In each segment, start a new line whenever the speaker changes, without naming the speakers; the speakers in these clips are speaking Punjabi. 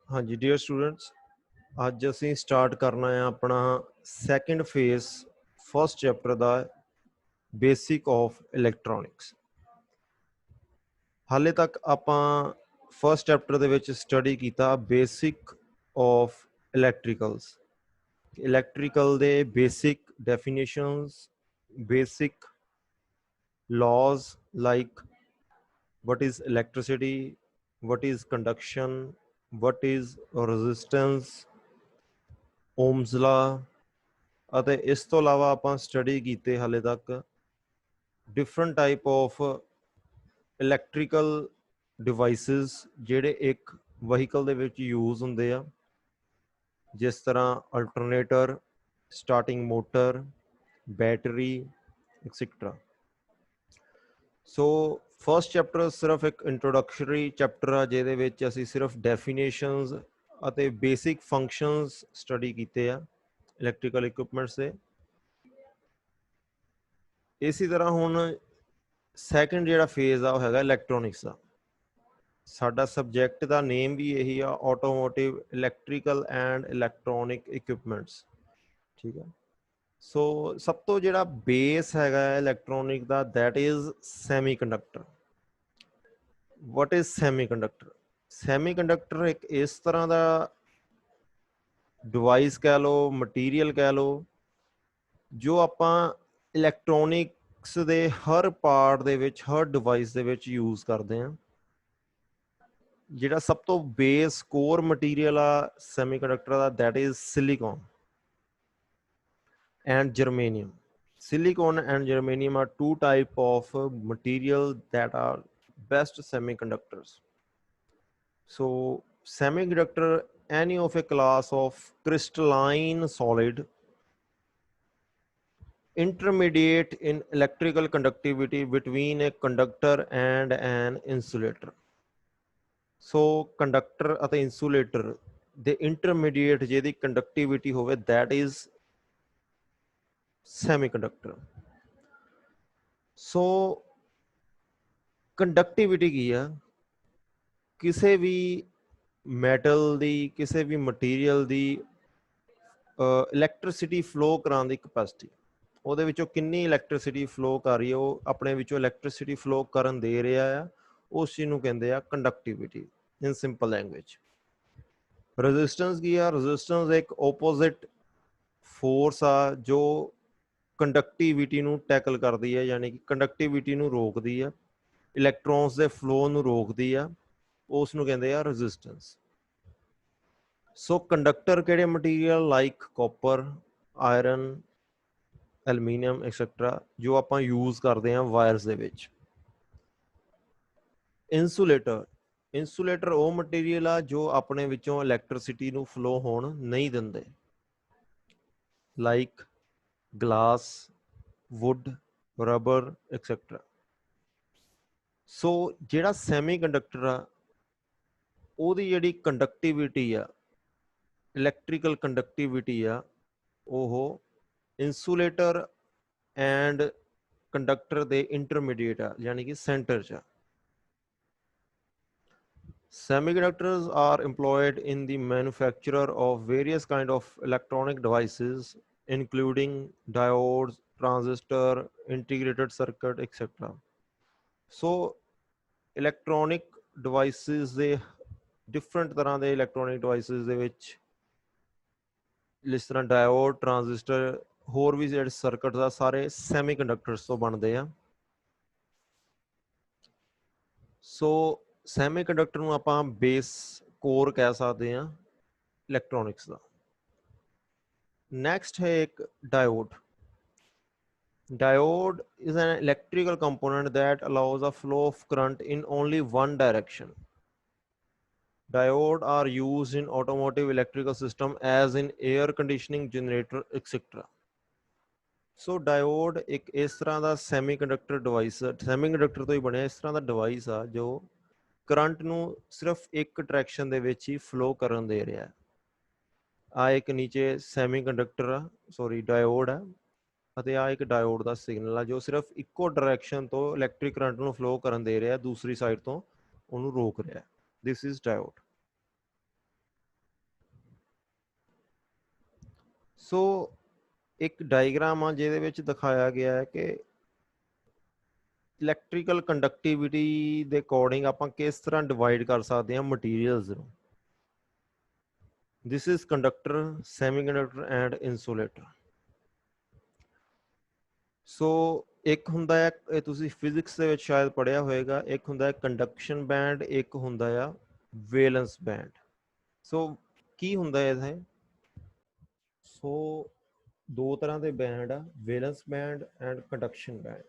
हाँ जी डियर स्टूडेंट्स, ਅੱਜ ਅਸੀਂ ਸਟਾਰਟ ਕਰਨਾ ਹੈ ਆਪਣਾ second phase first chapter the basic of electronics. ਹਾਲੇ ਤੱਕ ਆਪਾਂ ਫਸਟ ਚੈਪਟਰ ਦੇ ਵਿੱਚ ਸਟੱਡੀ ਕੀਤਾ ਬੇਸਿਕ ਆਫ ਇਲੈਕਟ੍ਰੀਕਲਸ, ਇਲੈਕਟ੍ਰੀਕਲ ਦੇ basic definitions, basic laws like what is electricity, what is conduction, what is resistance, ohms law। ਅਤੇ ਇਸ ਤੋਂ ਇਲਾਵਾ ਆਪਾਂ ਸਟੱਡੀ ਕੀਤੇ ਹਾਲੇ ਤੱਕ different type of electrical devices ਜਿਹੜੇ ਇੱਕ ਵਹੀਕਲ ਦੇ ਵਿੱਚ ਯੂਜ਼ ਹੁੰਦੇ ਆ, ਜਿਸ ਤਰ੍ਹਾਂ alternator, starting motor, battery etcetera. So first chapter ਸਿਰਫ ਇੱਕ ਇੰਟਰੋਡਕਟਰੀ ਚੈਪਟਰ ਆ, ਜਿਹਦੇ ਵਿੱਚ ਅਸੀਂ ਸਿਰਫ ਡੈਫੀਨੇਸ਼ਨਸ ਅਤੇ ਬੇਸਿਕ ਫੰਕਸ਼ਨਸ ਸਟੱਡੀ ਕੀਤੇ ਆ ਇਲੈਕਟ੍ਰੀਕਲ ਇਕਵਿਪਮੈਂਟਸ ਦੇ। ਇਸੇ ਤਰ੍ਹਾਂ ਹੁਣ ਸੈਕੰਡ ਜਿਹੜਾ ਫੇਜ਼ ਆ ਉਹ ਹੈਗਾ ਇਲੈਕਟ੍ਰੋਨਿਕਸ ਦਾ। ਸਾਡਾ ਸਬਜੈਕਟ ਦਾ ਨੇਮ ਵੀ ਇਹੀ ਆ, automotive electrical and electronic equipments. ਠੀਕ ਹੈ। ਸੋ ਸਭ ਤੋਂ ਜਿਹੜਾ ਬੇਸ ਹੈਗਾ electronic the, that is semi conductor. What is semi conductor? Semi conductor ਇੱਕ ਇਸ ਤਰ੍ਹਾਂ ਦਾ ਡਿਵਾਈਸ ਕਹਿ ਲਓ, ਮਟੀਰੀਅਲ ਕਹਿ ਲਓ, ਜੋ ਆਪਾਂ ਇਲੈਕਟ੍ਰੋਨਿਕਸ ਦੇ ਹਰ ਪਾਰਟ ਦੇ ਵਿੱਚ, ਹਰ ਡਿਵਾਈਸ ਦੇ ਵਿੱਚ ਯੂਜ਼ ਕਰਦੇ ਹਾਂ। ਜਿਹੜਾ ਸਭ ਤੋਂ ਬੇਸ ਕੋਰ ਮਟੀਰੀਅਲ ਆ semi conductor the, that is silicon and germanium. Silicon and germanium are two type of material that are best semiconductors. So semiconductor, any of a class of crystalline solid intermediate in electrical conductivity between a conductor and an insulator. So conductor ਅਤੇ insulator ਦੇ intermediate ਜਿਹਦੀ conductivity ਹੋਵੇ, that is semiconductor. So conductivity ਕੀ ਆ? ਕਿਸੇ ਵੀ ਮੈਟਲ ਦੀ, ਕਿਸੇ ਵੀ ਮਟੀਰੀਅਲ ਦੀ ਇਲੈਕਟ੍ਰਿਸਿਟੀ ਫਲੋ ਕਰਾਉਣ ਦੀ ਕਪੈਸਿਟੀ, ਉਹਦੇ ਵਿੱਚੋਂ ਕਿੰਨੀ ਇਲੈਕਟ੍ਰਿਸਿਟੀ ਫਲੋ ਕਰ ਰਹੀ ਹੈ, ਉਹ ਆਪਣੇ ਵਿੱਚੋਂ ਇਲੈਕਟ੍ਰਿਸਿਟੀ ਫਲੋ ਕਰਨ ਦੇ ਰਿਹਾ ਆ, ਉਸ ਚੀਜ਼ ਨੂੰ ਕਹਿੰਦੇ ਆ ਕੰਡਕਟਿਵਿਟੀ ਇਨ ਸਿੰਪਲ ਲੈਂਗੁਏਜ। ਰੈਜ਼ਿਸਟੈਂਸ ਕੀ ਆ? ਰੈਜ਼ਿਸਟੈਂਸ ਇੱਕ ਓਪੋਜ਼ਿਟ ਫੋਰਸ ਆ ਜੋ ਕੰਡਕਟਿਵਿਟੀ ਨੂੰ ਟੈਕਲ ਕਰਦੀ ਹੈ, ਯਾਨੀ ਕਿ ਕੰਡਕਟਿਵਿਟੀ ਨੂੰ ਰੋਕਦੀ ਆ, ਇਲੈਕਟ੍ਰੋਨਸ ਦੇ ਫਲੋ ਨੂੰ ਰੋਕਦੀ ਆ, ਉਸ ਨੂੰ ਕਹਿੰਦੇ ਆ ਰੈਜ਼ਿਸਟੈਂਸ। ਸੋ ਕੰਡਕਟਰ ਕਿਹੜੇ material like copper, iron, aluminium etcetera, ਜੋ ਆਪਾਂ ਯੂਜ਼ ਕਰਦੇ ਹਾਂ ਵਾਇਰਸ ਦੇ ਵਿੱਚ। ਇਨਸੂਲੇਟਰ, ਇਨਸੂਲੇਟਰ ਉਹ ਮਟੀਰੀਅਲ ਆ ਜੋ ਆਪਣੇ ਵਿੱਚੋਂ ਇਲੈਕਟ੍ਰਿਸਿਟੀ ਨੂੰ ਫਲੋ ਹੋਣ ਨਹੀਂ ਦਿੰਦੇ, like glass, wood, rubber etcetera. So ਜਿਹੜਾ ਸੈਮੀ ਕੰਡਕਟਰ ਆ, ਉਹਦੀ ਜਿਹੜੀ ਕੰਡਕਟਿਵਿਟੀ ਆ, ਇਲੈਕਟ੍ਰੀਕਲ ਕੰਡਕਟਿਵਿਟੀ ਆ, ਉਹ ਇਨਸੂਲੇਟਰ ਐਂਡ ਕੰਡਕਟਰ ਦੇ ਇੰਟਰਮੀਡੀਏਟ ਆ, ਯਾਨੀ ਕਿ ਸੈਂਟਰ 'ਚ ਆ। Semiconductors are employed in the manufacture of various kind of electronic devices, including diodes, transistor, integrated circuit, etc. So electronic devices ਦੇ different ਤਰ੍ਹਾਂ ਦੇ electronic devices ਦੇ ਵਿੱਚ, ਜਿਸ ਤਰ੍ਹਾਂ ਡਾਇਓਡ, ਟਰਾਂਜ਼ਿਸਟਰ, ਹੋਰ ਵੀ ਜਿਹੜੇ ਸਰਕਟ ਆ, ਸਾਰੇ ਸੈਮੀ ਕੰਡਕਟਰਸ ਤੋਂ ਬਣਦੇ ਆ। ਸੋ ਸੈਮੀ ਕੰਡਕਟਰ ਨੂੰ ਆਪਾਂ ਬੇਸ ਕੋਰ ਕਹਿ ਸਕਦੇ ਹਾਂ ਇਲੈਕਟ੍ਰੋਨਿਕਸ ਦਾ। ਨੈਕਸਟ ਹੈ ਇੱਕ diode. Diode is an electrical component that allows a flow of current in only one direction. Diode are used in automotive electrical system as in air conditioning, generator, etc. So diode ਇੱਕ ਇਸ ਤਰ੍ਹਾਂ ਦਾ ਸੈਮੀਕੰਡਕਟਰ ਡਿਵਾਈਸ, ਸੈਮੀਕੰਡਕਟਰ ਤੋਂ ਹੀ ਬਣਿਆ ਇਸ ਤਰ੍ਹਾਂ ਦਾ ਡਿਵਾਈਸ ਆ ਜੋ ਕਰੰਟ ਨੂੰ ਸਿਰਫ ਇੱਕ ਡਾਇਰੈਕਸ਼ਨ ਦੇ ਵਿੱਚ ਹੀ ਫਲੋ ਕਰਨ ਦੇ ਰਿਹਾ। ਆ ਇੱਕ ਨੀਚੇ ਸੈਮੀਕੰਡਕਟਰ ਆ, ਸੌਰੀ ਡਾਇਓਡ ਆ, ਅਤੇ ਆ ਇੱਕ ਡਾਇਓਡ ਦਾ ਸਿਗਨਲ ਆ ਜੋ ਸਿਰਫ ਇੱਕੋ ਡਾਇਰੈਕਸ਼ਨ ਤੋਂ ਇਲੈਕਟ੍ਰਿਕ ਕਰੰਟ ਨੂੰ ਫਲੋ ਕਰਨ ਦੇ ਰਿਹਾ, ਦੂਸਰੀ ਸਾਈਡ ਤੋਂ ਉਹਨੂੰ ਰੋਕ ਰਿਹਾ। This is diode. ਸੋ ਇੱਕ ਡਾਇਗਰਾਮ ਆ ਜਿਹਦੇ ਵਿੱਚ ਦਿਖਾਇਆ ਗਿਆ ਹੈ ਕਿ ਇਲੈਕਟ੍ਰੀਕਲ ਕੰਡਕਟਿਵਿਟੀ ਦੇ ਅਕੋਰਡਿੰਗ ਆਪਾਂ ਕਿਸ ਤਰ੍ਹਾਂ ਡਿਵਾਈਡ ਕਰ ਸਕਦੇ ਹਾਂ ਮਟੀਰੀਅਲਸ ਨੂੰ। This is conductor, semiconductor and insulator. So ਇੱਕ ਹੁੰਦਾ ਹੈ, ਇਹ ਤੁਸੀਂ ਫਿਜ਼ਿਕਸ ਦੇ ਵਿੱਚ ਸ਼ਾਇਦ ਪੜ੍ਹਿਆ ਹੋਏਗਾ, ਇੱਕ ਹੁੰਦਾ ਹੈ ਕੰਡਕਸ਼ਨ ਬੈਂਡ, ਇੱਕ ਹੁੰਦਾ ਆ ਵੇਲੈਂਸ ਬੈਂਡ। ਸੋ ਕੀ ਹੁੰਦਾ ਇਹ? ਸੋ ਦੋ ਤਰ੍ਹਾਂ ਦੇ ਬੈਂਡ ਆ, valence band and conduction band.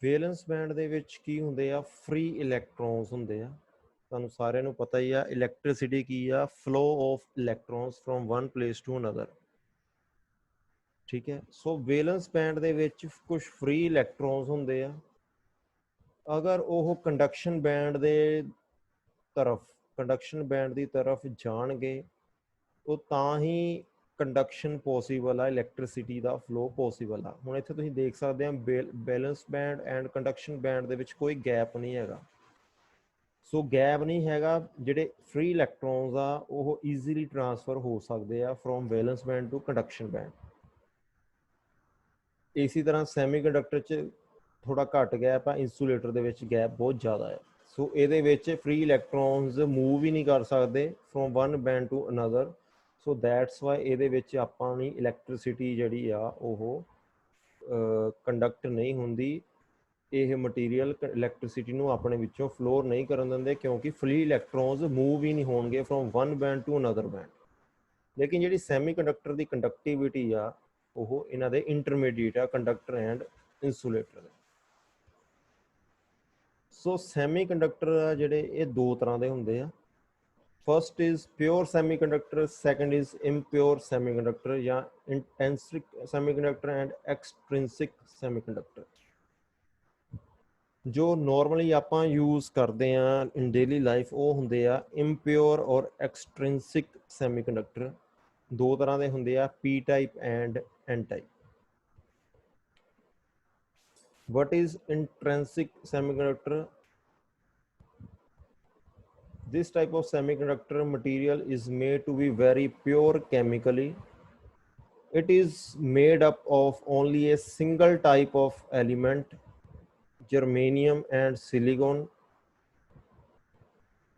Valence band ਦੇ ਵਿੱਚ ਕੀ ਹੁੰਦੇ ਆ? ਫ੍ਰੀ ਇਲੈਕਟ੍ਰੋਨਸ ਹੁੰਦੇ ਆ। ਤੁਹਾਨੂੰ ਸਾਰਿਆਂ ਨੂੰ ਪਤਾ ਹੀ ਆ ਇਲੈਕਟ੍ਰਿਸਿਟੀ ਕੀ ਆ, flow of electrons from one place to another. ਠੀਕ ਹੈ, ਸੋ ਵੇਲੈਂਸ ਬੈਂਡ ਦੇ ਵਿੱਚ ਕੁਝ ਫ੍ਰੀ ਇਲੈਕਟ੍ਰੋਨਸ ਹੁੰਦੇ ਆ। ਅਗਰ ਉਹ ਕੰਡਕਸ਼ਨ ਬੈਂਡ ਦੇ ਤਰਫ, ਕੰਡਕਸ਼ਨ ਬੈਂਡ ਦੀ ਤਰਫ ਜਾਣਗੇ ਉਹ ਤਾਂ ਹੀ ਕੰਡਕਸ਼ਨ ਪੋਸੀਬਲ ਆ, ਇਲੈਕਟ੍ਰਿਸਿਟੀ ਦਾ ਫਲੋ ਪੋਸੀਬਲ ਆ। ਹੁਣ ਇੱਥੇ ਤੁਸੀਂ ਦੇਖ ਸਕਦੇ ਆ balance band and conduction band ਦੇ ਵਿੱਚ ਕੋਈ ਗੈਪ ਨਹੀਂ ਹੈਗਾ। ਸੋ ਗੈਪ ਨਹੀਂ ਹੈਗਾ, ਜਿਹੜੇ ਫ੍ਰੀ ਇਲੈਕਟ੍ਰੋਨਸ ਆ ਉਹ ਈਜ਼ੀਲੀ ਟ੍ਰਾਂਸਫਰ ਹੋ ਸਕਦੇ ਆ from valence band to conduction band. ਇਸੇ ਤਰ੍ਹਾਂ ਸੈਮੀਕੰਡਕਟਰ 'ਚ ਥੋੜਾ ਘੱਟ ਗੈਪ ਆ, ਇਨਸੂਲੇਟਰ ਦੇ ਵਿੱਚ ਗੈਪ ਬਹੁਤ ਜ਼ਿਆਦਾ ਹੈ। ਸੋ ਇਹਦੇ ਵਿੱਚ ਫ੍ਰੀ ਇਲੈਕਟ੍ਰੋਨਸ ਮੂਵ ਹੀ ਨਹੀਂ ਕਰ ਸਕਦੇ from one band to another. So that's why ਇਹਦੇ ਵਿੱਚ ਆਪਾਂ ਨੂੰ ਇਲੈਕਟ੍ਰਿਸਿਟੀ ਜਿਹੜੀ ਆ ਉਹ ਕੰਡਕਟ ਨਹੀਂ ਹੁੰਦੀ। ਇਹ ਮਟੀਰੀਅਲ ਇਲੈਕਟ੍ਰਿਸਿਟੀ ਨੂੰ ਆਪਣੇ ਵਿੱਚੋਂ ਫਲੋਰ ਨਹੀਂ ਕਰਨ ਦਿੰਦੇ ਕਿਉਂਕਿ ਫ੍ਰੀ ਇਲੈਕਟ੍ਰੋਨਸ ਮੂਵ ਹੀ ਨਹੀਂ ਹੋਣਗੇ from one band to another band. ਲੇਕਿਨ ਜਿਹੜੀ ਸੈਮੀਕੰਡਕਟਰ ਦੀ ਕੰਡਕਟਿਵਿਟੀ ਆ ਉਹ ਇਹਨਾਂ ਦੇ ਇੰਟਰਮੀਡੀਏਟ ਆ, ਕੰਡਕਟਰ ਐਂਡ ਇਨਸੂਲੇਟਰ ਦੇ। ਸੋ ਸੈਮੀਕੰਡਕਟਰ ਆ ਜਿਹੜੇ ਇਹ ਦੋ ਤਰ੍ਹਾਂ ਦੇ ਹੁੰਦੇ ਆ। First is pure semiconductor, second is impure semiconductor ਜਾਂ ਇੰਟ੍ਰਿੰਸਿਕ ਸੈਮੀਕੰਡਕਟਰ ਐਂਡ ਐਕਸਟ੍ਰਿੰਸਿਕ ਸੈਮੀਕੰਡਕਟਰ। ਜੋ ਨੋਰਮਲੀ ਆਪਾਂ ਯੂਜ਼ ਕਰਦੇ ਆ ਇਨ ਡੇਲੀ ਲਾਈਫ ਉਹ ਹੁੰਦੇ ਆ ਇੰਪਿਓਰ ਔਰ ਐਕਸਟ੍ਰਿੰਸਿਕ ਸੈਮੀਕੰਡਕਟਰ। ਦੋ ਤਰ੍ਹਾਂ ਦੇ ਹੁੰਦੇ ਆ, P type and N type. What is intrinsic semiconductor? This type of semiconductor material is made to be very pure chemically. It is made up of only a single type of element, germanium and silicon.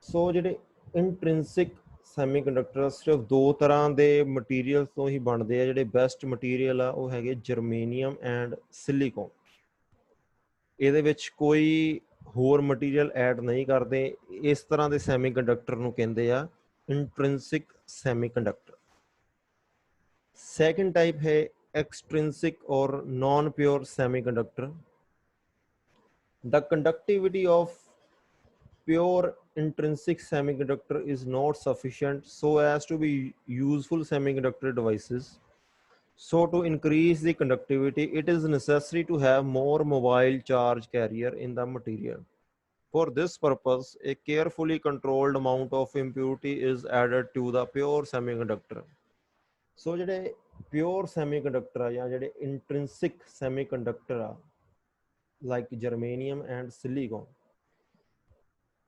So ਜਿਹੜੇ intrinsic semiconductor ਸਿਰਫ ਦੋ ਤਰ੍ਹਾਂ ਦੇ ਮਟੀਰੀਅਲ ਤੋਂ ਹੀ ਬਣਦੇ ਆ। ਜਿਹੜੇ ਬੈਸਟ ਮਟੀਰੀਅਲ ਆ ਉਹ ਹੈਗੇ ਜਰਮੇਨੀਅਮ ਐਂਡ ਸਿਲੀਕਨ। ਇਹਦੇ ਵਿੱਚ ਕੋਈ ਹੋਰ ਮਟੀਰੀਅਲ ਐਡ ਨਹੀਂ ਕਰਦੇ। ਇਸ ਤਰ੍ਹਾਂ ਦੇ ਸੈਮੀਕੰਡਕਟਰ ਨੂੰ ਕਹਿੰਦੇ ਆ ਇੰਟ੍ਰਿੰਸਿਕ ਸੈਮੀਕੰਡਕਟਰ। ਸੈਕੰਡ ਟਾਈਪ ਹੈ ਐਕਸਟ੍ਰਿੰਸਿਕ ਔਰ ਨॉन pure semiconductor. The conductivity of pure intrinsic semiconductor is not sufficient so as to be useful semiconductor devices. So to increase the conductivity, it is necessary to have more mobile charge carrier in the material. For this purpose, a carefully controlled amount of impurity is added to the pure semiconductor. So ਜਿਹੜੇ pure semiconductor ਆ ਜਾਂ ਜਿਹੜੇ intrinsic semiconductor ਆ like germanium and silicon,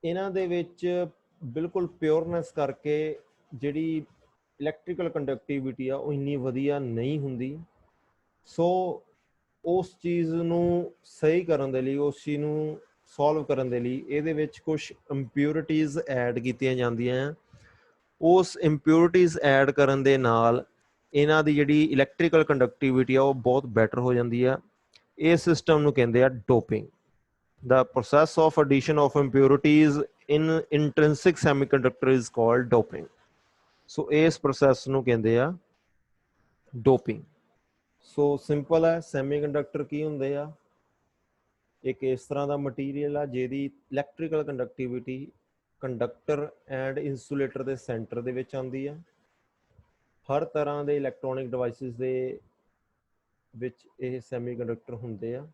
ਇਹਨਾਂ ਦੇ ਵਿੱਚ ਬਿਲਕੁਲ ਪਿਓਰਨੈਸ ਕਰਕੇ ਜਿਹੜੀ ਇਲੈਕਟ੍ਰੀਕਲ ਕੰਡਕਟਿਵਿਟੀ ਆ ਉਹ ਇੰਨੀ ਵਧੀਆ ਨਹੀਂ ਹੁੰਦੀ। ਸੋ ਉਸ ਚੀਜ਼ ਨੂੰ ਸਹੀ ਕਰਨ ਦੇ ਲਈ, ਉਸ ਚੀਜ਼ ਨੂੰ ਸੋਲਵ ਕਰਨ ਦੇ ਲਈ ਇਹਦੇ ਵਿੱਚ ਕੁਝ ਇੰਪਿਉਰਿਟੀਜ਼ ਐਡ ਕੀਤੀਆਂ ਜਾਂਦੀਆਂ। ਉਸ ਇੰਪਿਉਰਿਟੀਜ਼ ਐਡ ਕਰਨ ਦੇ ਨਾਲ ਇਹਨਾਂ ਦੀ ਜਿਹੜੀ ਇਲੈਕਟ੍ਰੀਕਲ ਕੰਡਕਟਿਵਿਟੀ ਆ ਉਹ ਬਹੁਤ ਬੈਟਰ ਹੋ ਜਾਂਦੀ ਆ। ਇਸ ਸਿਸਟਮ ਨੂੰ ਕਹਿੰਦੇ ਆ doping. The process of addition of impurities in intrinsic semiconductor is called doping. So ਇਸ process ਨੂੰ ਕਹਿੰਦੇ ਆ ਡੋਪਿੰਗ। ਸੋ ਸਿੰਪਲ ਹੈ, ਸੈਮੀਕੰਡਕਟਰ ਕੀ ਹੁੰਦੇ ਆ? ਇੱਕ ਇਸ ਤਰ੍ਹਾਂ ਦਾ ਮਟੀਰੀਅਲ ਆ ਜਿਹਦੀ electrical conductivity conductor and insulator ਦੇ ਸੈਂਟਰ ਦੇ ਵਿੱਚ ਆਉਂਦੀ ਆ। ਹਰ ਤਰ੍ਹਾਂ ਦੇ ਇਲੈਕਟ੍ਰੋਨਿਕ ਡਿਵਾਈਸਿਸ ਦੇ ਵਿੱਚ ਇਹ ਸੈਮੀਕੰਡਕਟਰ ਹੁੰਦੇ ਆ।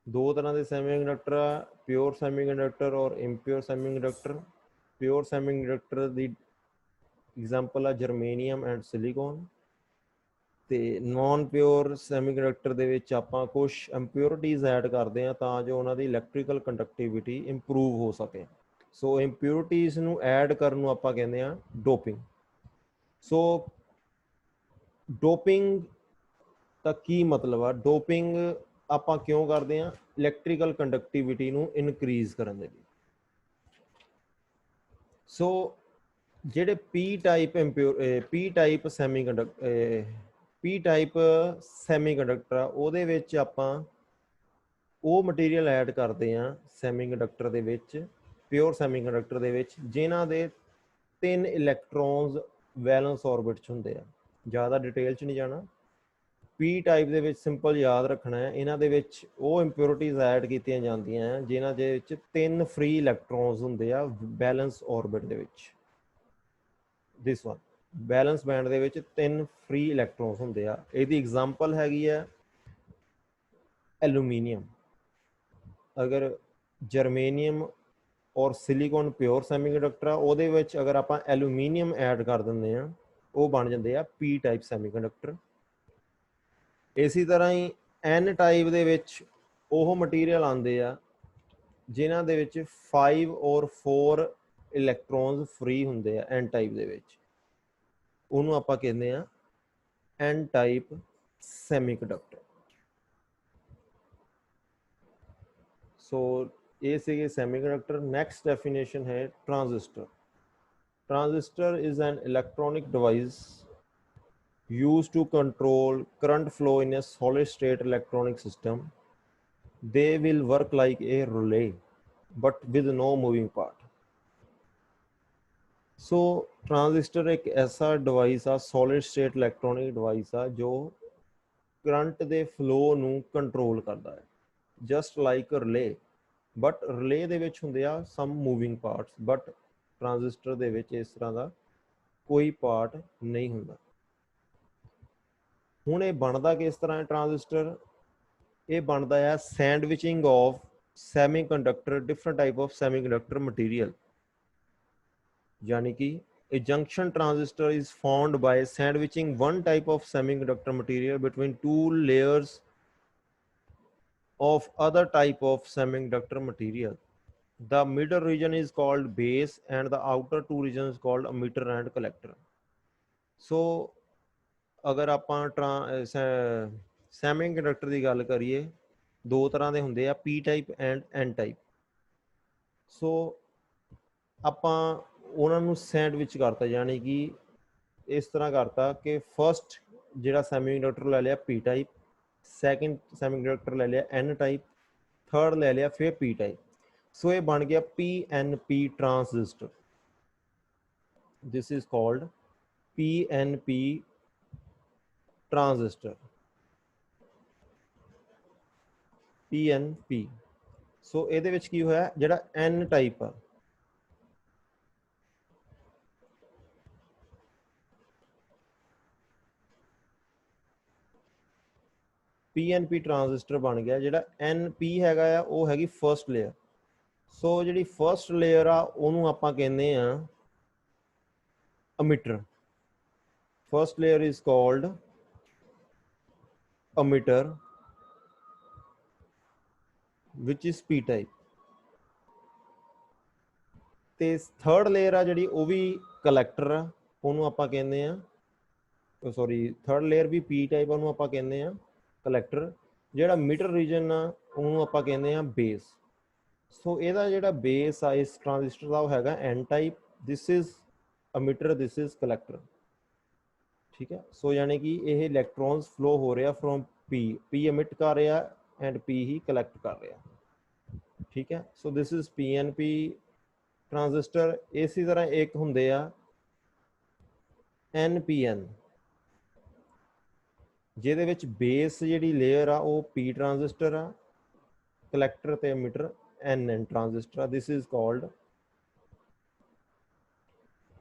ਦੋ ਤਰ੍ਹਾਂ ਦੇ ਸੈਮੀਕੰਡਕਟਰ ਆ, ਪਿਓਰ ਸੈਮੀਕੰਡਕਟਰ ਔਰ ਇੰਪਿਓਰ ਸੈਮੀਕੰਡਕਟਰ। ਪਿਓਰ ਸੈਮੀਕੰਡਕਟਰ ਦੀ ਐਗਜ਼ਾਮਪਲ ਆ ਜਰਮੇਨੀਅਮ ਐਂਡ ਸਿਲੀਕਨ। ਤੇ ਨॉन ਪਿਓਰ ਸੈਮੀਕੰਡਕਟਰ ਦੇ ਵਿੱਚ ਆਪਾਂ ਕੁਝ ਇੰਪਿਉਰਿਟੀਜ਼ ਐਡ ਕਰਦੇ ਆ ਤਾਂ ਜੋ ਉਹਨਾਂ ਦੀ ਇਲੈਕਟ੍ਰੀਕਲ ਕੰਡਕਟਿਵਿਟੀ ਇੰਪਰੂਵ ਹੋ ਸਕੇ। ਸੋ ਇੰਪਿਉਰਿਟੀਜ਼ ਨੂੰ ਐਡ ਕਰਨ ਨੂੰ ਆਪਾਂ ਕਹਿੰਦੇ ਆ ਡੋਪਿੰਗ। ਸੋ ਡੋਪਿੰਗ ਦਾ ਕੀ ਮਤਲਬ ਆ? ਡੋਪਿੰਗ ਆਪਾਂ ਕਿਉਂ ਕਰਦੇ ਆ? ਇਲੈਕਟ੍ਰੀਕਲ ਕੰਡਕਟਿਵਿਟੀ ਨੂੰ ਇਨਕਰੀਜ਼ ਕਰਨ ਦੇ ਲਈ। ਸੋ ਜਿਹੜੇ ਪੀ ਟਾਈਪ ਸੈਮੀਕੰਡਕਟਰ ਆ, ਉਹਦੇ ਵਿੱਚ ਆਪਾਂ ਉਹ ਮਟੀਰੀਅਲ ਐਡ ਕਰਦੇ ਆ ਸੈਮੀਕੰਡਕਟਰ ਦੇ ਵਿੱਚ, ਪਿਓਰ ਸੈਮੀਕੰਡਕਟਰ ਦੇ ਵਿੱਚ, ਜਿਨ੍ਹਾਂ ਦੇ 3 ਇਲੈਕਟ੍ਰੋਨਸ ਵੈਲੈਂਸ ਆਰਬਿਟ 'ਚ ਹੁੰਦੇ ਆ। ਜ਼ਿਆਦਾ ਡਿਟੇਲ 'ਚ ਨਹੀਂ ਜਾਣਾ। ਪੀ ਟਾਈਪ ਦੇ ਵਿੱਚ ਸਿੰਪਲ ਯਾਦ ਰੱਖਣਾ ਹੈ, ਇਹਨਾਂ ਦੇ ਵਿੱਚ ਉਹ ਇੰਪਿਓਰਿਟੀਜ਼ ਐਡ ਕੀਤੀਆਂ ਜਾਂਦੀਆਂ ਜਿਨ੍ਹਾਂ ਦੇ ਵਿੱਚ 3 ਫ੍ਰੀ ਇਲੈਕਟ੍ਰੋਨਸ ਹੁੰਦੇ ਆ ਬੈਲੈਂਸ ਆਰਬਿਟ ਦੇ ਵਿੱਚ। ਦਿਸ ਵਨ ਬੈਲੈਂਸ ਬੈਂਡ ਦੇ ਵਿੱਚ 3 ਫ੍ਰੀ ਇਲੈਕਟ੍ਰੋਨਸ ਹੁੰਦੇ ਆ। ਇਹਦੀ ਐਗਜ਼ਾਮਪਲ ਹੈਗੀ ਆ ਐਲੂਮੀਨੀਅਮ। ਅਗਰ ਜਰਮੇਨੀਅਮ ਔਰ ਸਿਲੀਕॉन ਪਿਓਰ ਸੈਮੀਕੰਡਕਟਰ ਆ, ਉਹਦੇ ਵਿੱਚ ਅਗਰ ਆਪਾਂ ਐਲੂਮੀਨੀਅਮ ਐਡ ਕਰ ਦਿੰਦੇ ਆ, ਉਹ ਬਣ ਜਾਂਦੇ ਆ ਪੀ ਟਾਈਪ ਸੈਮੀਕੰਡਕਟਰ। ਇਸੇ ਤਰ੍ਹਾਂ ਹੀ ਐਨ ਟਾਈਪ ਦੇ ਵਿੱਚ ਉਹ ਮਟੀਰੀਅਲ ਆਉਂਦੇ ਆ ਜਿਨ੍ਹਾਂ ਦੇ ਵਿੱਚ 5 ਔਰ 4 ਇਲੈਕਟ੍ਰੋਨਸ ਫ੍ਰੀ ਹੁੰਦੇ ਆ ਐਨ ਟਾਈਪ ਦੇ ਵਿੱਚ। ਉਹਨੂੰ ਆਪਾਂ ਕਹਿੰਦੇ ਆ ਐਨ ਟਾਈਪ ਸੈਮੀਕੰਡਕਟਰ। ਸੋ ਇਹ ਸੀਗੇ ਸੈਮੀਕੰਡਕਟਰ। ਨੈਕਸਟ ਡੈਫੀਨੇਸ਼ਨ ਹੈ transistor. Transistor is an electronic device used to control current flow in a solid state electronic system. They will work like a relay but with no moving part. So transistor एक ऐसा डिवाइस आ, सॉलिड स्टेट इलैक्ट्रॉनिक डिवाइस आ, जो करंट के फ्लो ਨੂੰ कंट्रोल करता है, just like relay. But relay ਦੇ ਵਿੱਚ ਹੁੰਦੇ ਆ ਸਮ ਮੂਵਿੰਗ ਪਾਰਟਸ, ਬਟ ट्रांजिस्टर ਦੇ ਵਿੱਚ ਇਸ ਤਰ੍ਹਾਂ ਦਾ ਕੋਈ ਪਾਰਟ ਨਹੀਂ ਹੁੰਦਾ। ਹੁਣ ਇਹ ਬਣਦਾ ਕਿਸ ਤਰ੍ਹਾਂ ਹੈ ट्रांजिस्टर? ਇਹ ਬਣਦਾ ਹੈ sandwiching of semiconductor, different type of semiconductor material. यानी कि a junction transistor is formed by sandwiching one type of semiconductor material between two layers of other type of semiconductor material. The middle region is called base and the outer two regions called emitter and collector. So अगर ਆਪਾਂ ਸੈਮੀਕੰਡਕਟਰ ਦੀ ਗੱਲ ਕਰੀਏ, ਦੋ ਤਰ੍ਹਾਂ ਦੇ ਹੁੰਦੇ ਆ, P type and N type. ਸੋ ਆਪਾਂ ਉਹਨਾਂ ਨੂੰ ਸੈਂਡਵਿਚ ਕਰਤਾ, ਯਾਨੀ ਕਿ ਇਸ ਤਰ੍ਹਾਂ ਕਰਤਾ ਕਿ ਫਸਟ ਜਿਹੜਾ ਸੈਮੀਕੰਡਕਟਰ ਲੈ ਲਿਆ ਪੀ ਟਾਈਪ, ਸੈਕਿੰਡ ਸੈਮੀਕੰਡਕਟਰ ਲੈ ਲਿਆ ਐਨ ਟਾਈਪ, ਥਰਡ ਲੈ ਲਿਆ ਫਿਰ ਪੀ ਟਾਈਪ। ਸੋ ਇਹ ਬਣ ਗਿਆ PNP transistor. This is called PNP transistor, PNP। सो ਇਹਦੇ ਵਿੱਚ ਕੀ ਹੋਇਆ, ਜਿਹੜਾ N ਟਾਈਪ ਆ, PNP ट्रांजिस्टर बन गया। ਜਿਹੜਾ NP ਹੈਗਾ ਆ ਉਹ ਹੈਗੀ ਫਸਟ ਲੇਅਰ। ਸੋ ਜਿਹੜੀ ਫਸਟ ਲੇਅਰ ਆ ਉਹਨੂੰ ਆਪਾਂ ਕਹਿੰਦੇ ਆ emitter। First layer is called emitter, which is P type। ਤੇ ਥਰਡ ਲੇਅਰ ਆ ਜਿਹੜੀ ਉਹ ਵੀ ਕਲੈਕਟਰ ਆ, ਉਹਨੂੰ ਆਪਾਂ ਕਹਿੰਦੇ ਆ, ਸੌਰੀ ਥਰਡ ਲੇਅਰ ਵੀ P ਟਾਈਪ, ਉਹਨੂੰ ਆਪਾਂ ਕਹਿੰਦੇ ਆ ਕਲੈਕਟਰ। ਜਿਹੜਾ ਮਿਡਲ ਰੀਜਨ ਆ ਉਹਨੂੰ ਆਪਾਂ ਕਹਿੰਦੇ ਆ ਬੇਸ। ਸੋ ਇਹਦਾ ਜਿਹੜਾ ਬੇਸ ਆ ਇਸ ਟ੍ਰਾਂजिस्टर ਦਾ ਉਹ ਹੈਗਾ N type. This is emitter, this is collector. ठीक है। सो यानी कि ਇਹ ਇਲੈਕਟ੍ਰੋਨਸ ਫਲੋ ਹੋ ਰਿਹਾ ਫਰੋਮ P emit ਕਰ ਰਿਹਾ ਐਂਡ P ਹੀ ਕਲੈਕਟ ਕਰ ਰਿਹਾ। ਠੀਕ ਹੈ। ਸੋ ਦਿਸ ਇਜ਼ PNP ट्रांजिस्टर। ਇਸੇ ਤਰ੍ਹਾਂ ਇੱਕ ਹੁੰਦੇ ਆ NPN, ਜਿਹਦੇ ਵਿੱਚ ਬੇਸ ਜਿਹੜੀ ਲੇਅਰ ਆ ਉਹ P ट्रांजिस्टर ਆ, ਕਲੈਕਟਰ ਤੇ emitter NN ट्रांजिस्टर ਆ। दिस इज कॉल्ड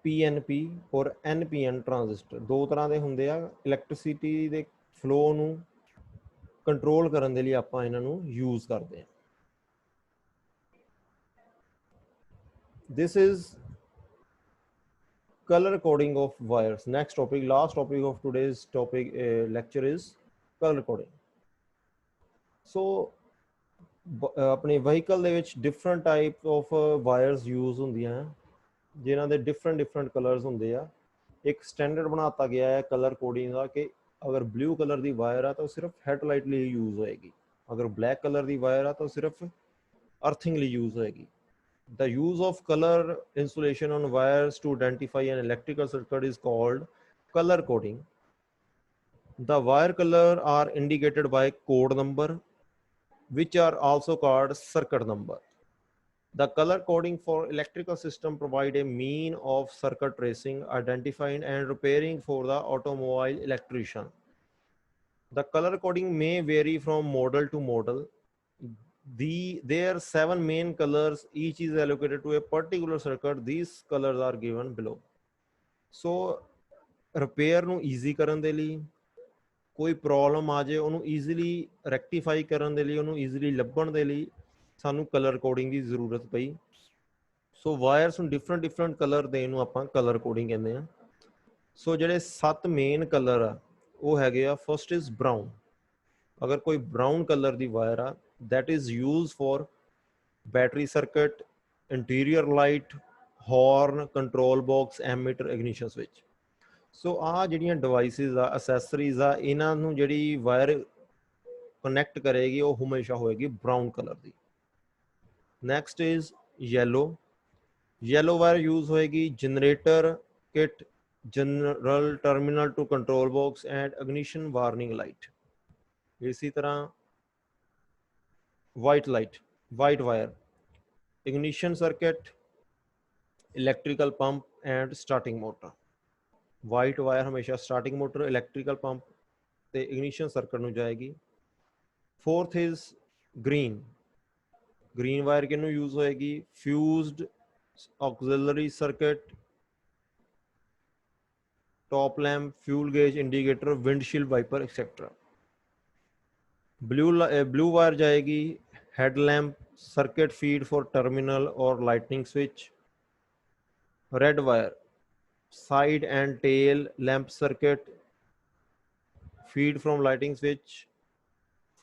PNP ਔਰ NPN ट्रांजिस्टर। ਦੋ ਤਰ੍ਹਾਂ ਦੇ ਹੁੰਦੇ ਆ। ਇਲੈਕਟ੍ਰਿਸਿਟੀ ਦੇ ਫਲੋ ਨੂੰ ਕੰਟਰੋਲ ਕਰਨ ਦੇ ਲਈ ਆਪਾਂ ਇਹਨਾਂ ਨੂੰ ਯੂਜ਼ ਕਰਦੇ ਹਾਂ। This is color coding of wires. Next topic, last topic of today's topic lecture is color coding. So अपने vehicle ਦੇ ਵਿੱਚ different type of wires use ਹੁੰਦੀਆਂ, ਜਿਨ੍ਹਾਂ ਦੇ different colors ਹੁੰਦੇ ਆ। एक स्टैंडर्ड बनाता गया है कलर कोडिंग का कि अगर ब्लू कलर की वायर है तो सिर्फ हेडलाइट लिए यूज़ होएगी, अगर ब्लैक कलर की वायर है तो सिर्फ अर्थिंग लिए यूज़ होएगी। The use of color insulation on wires to identify an electrical circuit is called color coding. The wire color are indicated by code number, which are also called circuit number. The color coding for electrical system provide a mean of circuit tracing, identifying and repairing for the automobile electrician. The color coding may vary from model to model. There are 7 main colors, each is allocated to a particular circuit. These colors are given below. So repair ਨੂੰ ਈਜ਼ੀ ਕਰਨ ਦੇ ਲਈ, ਕੋਈ ਪ੍ਰੋਬਲਮ ਆ ਜਾਏ ਉਹਨੂੰ ਈਜ਼ੀਲੀ ਰੈਕਟੀਫਾਈ ਕਰਨ ਦੇ ਲਈ, ਉਹਨੂੰ ਈਜ਼ੀਲੀ ਲੱਭਣ ਦੇ ਲਈ ਸਾਨੂੰ ਕਲਰ ਕੋਡਿੰਗ ਦੀ ਜ਼ਰੂਰਤ ਪਈ। ਸੋ ਵਾਇਰਸ ਨੂੰ ਡਿਫਰੈਂਟ ਕਲਰ ਦੇਣ ਨੂੰ ਆਪਾਂ ਕਲਰ ਕੋਡਿੰਗ ਕਹਿੰਦੇ ਆ। ਸੋ ਜਿਹੜੇ 7 ਮੇਨ ਕਲਰ ਆ ਉਹ ਹੈਗੇ ਆ, ਫਸਟ ਇਜ਼ ਬਰਾਊਨ। ਅਗਰ ਕੋਈ ਬਰਾਊਨ ਕਲਰ ਦੀ ਵਾਇਰ ਆ, that is used for battery circuit, interior light, horn, control box, ammeter, ignition switch. ਸੋ ਆਹ ਜਿਹੜੀਆਂ ਡਿਵਾਈਸਿਸ ਆ, ਅਸੈਸਰੀਜ਼ ਆ, ਇਹਨਾਂ ਨੂੰ ਜਿਹੜੀ ਵਾਇਰ ਕਨੈਕਟ ਕਰੇਗੀ ਉਹ ਹਮੇਸ਼ਾ ਹੋਏਗੀ ਬਰਾਊਨ ਕਲਰ ਦੀ। Next is yellow. Yellow wire use ਹੋਏਗੀ generator kit, general terminal to control box and ignition warning light. ਇਸੇ ਤਰ੍ਹਾਂ white light, white wire, ignition circuit, electrical pump and starting motor. White wire हमेशा starting motor, electrical pump ते ignition circuit ਨੂੰ ਜਾਏਗੀ। Fourth is green. Green wire ਕਿਹਨੂੰ use ਹੋਏਗੀ? Fused auxiliary circuit, top lamp, fuel gauge indicator, windshield wiper, etc. Blue wire जाएगी headlamp, circuit feed for terminal or lightning switch. Red wire side and tail lamp circuit, feed from lighting switch,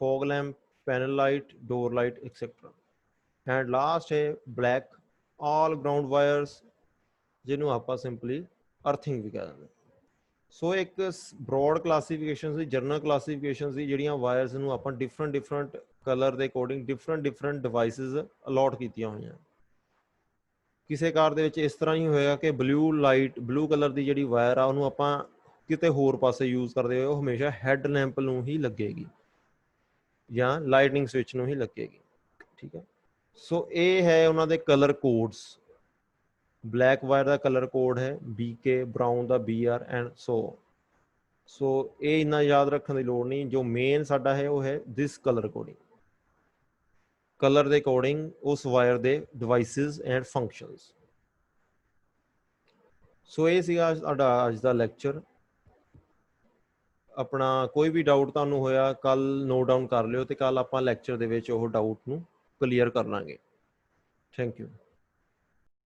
fog lamp, panel light, door light, etc. And last है black, all ground wires ਜਿਹਨੂੰ ਆਪਾਂ ਸਿੰਪਲੀ ਅਰਥਿੰਗ ਵੀ ਕਹਿੰਦੇ ਹਾਂ। ਸੋ ਇੱਕ ਬ੍ਰੌਡ ਕਲਾਸੀਫਿਕੇਸ਼ਨ ਸੀ, ਜਨਰਲ ਕਲਾਸੀਫਿਕੇਸ਼ਨ ਸੀ, ਜਿਹੜੀਆਂ ਵਾਇਰਸ ਨੂੰ ਆਪਾਂ ਡਿਫਰੈਂਟ ਕਲਰ ਦੇ ਅਕੋਰਡਿੰਗ ਡਿਫਰੈਂਟ ਡਿਵਾਈਸਿਸ ਅਲੋਟ ਕੀਤੀਆਂ ਹੋਈਆਂ। ਕਿਸੇ ਕਾਰ ਦੇ ਵਿੱਚ ਇਸ ਤਰ੍ਹਾਂ ਹੀ ਹੋਏਗਾ ਕਿ ਬਲੂ ਕਲਰ ਦੀ ਜਿਹੜੀ ਵਾਇਰ ਆ ਉਹਨੂੰ ਆਪਾਂ ਕਿਤੇ ਹੋਰ ਪਾਸੇ ਯੂਜ਼ ਕਰਦੇ ਹੋਏ ਉਹ ਹਮੇਸ਼ਾ ਹੈਡ ਲੈਂਪ ਨੂੰ ਹੀ ਲੱਗੇਗੀ ਜਾਂ ਲਾਈਟਨਿੰਗ ਸਵਿਚ ਨੂੰ ਹੀ ਲੱਗੇਗੀ। ਠੀਕ ਹੈ, ਸੋ ਇਹ ਹੈ ਉਹਨਾਂ ਦੇ ਕਲਰ ਕੋਡਸ। ਬਲੈਕ ਵਾਇਰ ਦਾ ਕਲਰ ਕੋਡ ਹੈ BK, brown the BR and so ਇਹ ਇੰਨਾ ਯਾਦ ਰੱਖਣ ਦੀ ਲੋੜ ਨਹੀਂ। ਜੋ ਮੇਨ ਸਾਡਾ ਹੈ ਉਹ ਹੈ ਦਿਸ ਕਲਰ ਕੋਡਿੰਗ, ਕਲਰ ਦੇ ਅਕੋਰਡਿੰਗ ਉਸ ਵਾਇਰ ਦੇ ਡਿਵਾਈਸਿਸ ਐਂਡ ਫੰਕਸ਼ਨਸ। ਸੋ ਇਹ ਸੀਗਾ ਸਾਡਾ ਅੱਜ ਦਾ ਲੈਕਚਰ। ਆਪਣਾ ਕੋਈ ਵੀ ਡਾਊਟ ਤੁਹਾਨੂੰ ਹੋਇਆ ਕੱਲ੍ਹ ਨੋਟ ਡਾਊਨ ਕਰ ਲਿਓ ਅਤੇ ਕੱਲ੍ਹ ਆਪਾਂ ਲੈਕਚਰ ਦੇ ਵਿੱਚ ਉਹ ਡਾਊਟ ਨੂੰ ਕਲੀਅਰ ਕਰ ਲਾਂਗੇ। Thank you.